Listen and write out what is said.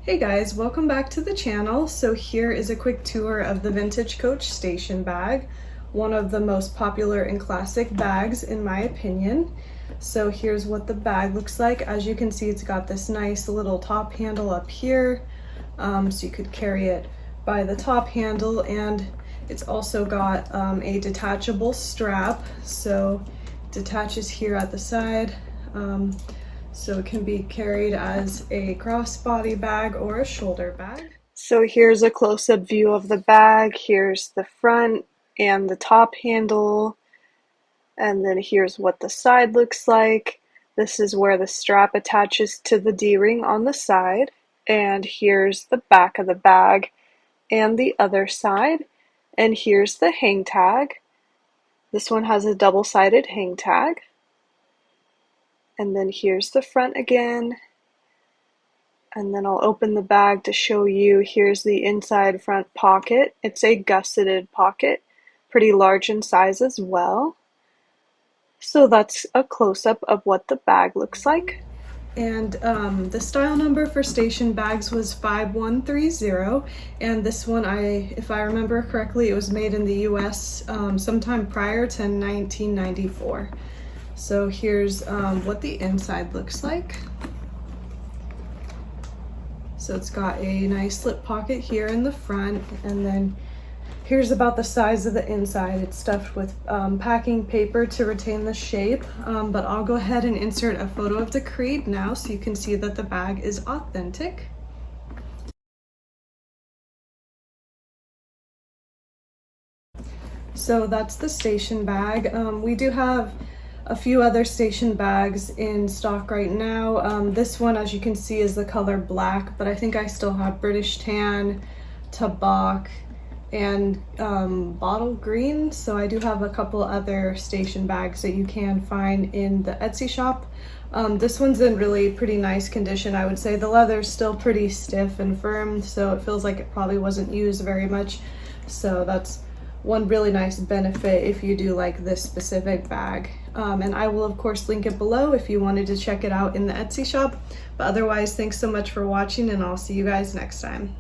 Hey guys, welcome back to the channel. So here is a quick tour of the Vintage Coach station bag, one of the most popular and classic bags in my opinion. So here's what the bag looks like. As you can see, it's got this nice little top handle up here, so you could carry it by the top handle, and it's also got a detachable strap, so it detaches here at the side. So it can be carried as a crossbody bag or a shoulder bag. So here's a close-up view of the bag. Here's the front and the top handle. And then here's what the side looks like. This is where the strap attaches to the D-ring on the side. And here's the back of the bag and the other side. And here's the hang tag. This one has a double-sided hang tag. And then here's the front again. And then I'll open the bag to show you. Here's the inside front pocket. It's a gusseted pocket, pretty large in size as well. So that's a close-up of what the bag looks like. And the style number for station bags was 5130, and this one, if I remember correctly, it was made in the US sometime prior to 1994. So here's what the inside looks like. So it's got a nice slip pocket here in the front, and then here's about the size of the inside. It's stuffed with packing paper to retain the shape, but I'll go ahead and insert a photo of the crate now so you can see that the bag is authentic. So that's the station bag. We do have a few other station bags in stock right now. This one, as you can see, is the color black, but I think I still have British tan, Tabak, and bottle green. So I do have a couple other station bags that you can find in the Etsy shop. This one's in really pretty nice condition, I would say. The leather's still pretty stiff and firm, so it feels like it probably wasn't used very much. So that's one really nice benefit if you do like this specific bag. And I will of course link it below if you wanted to check it out in the Etsy shop. But otherwise, thanks so much for watching, and I'll see you guys next time.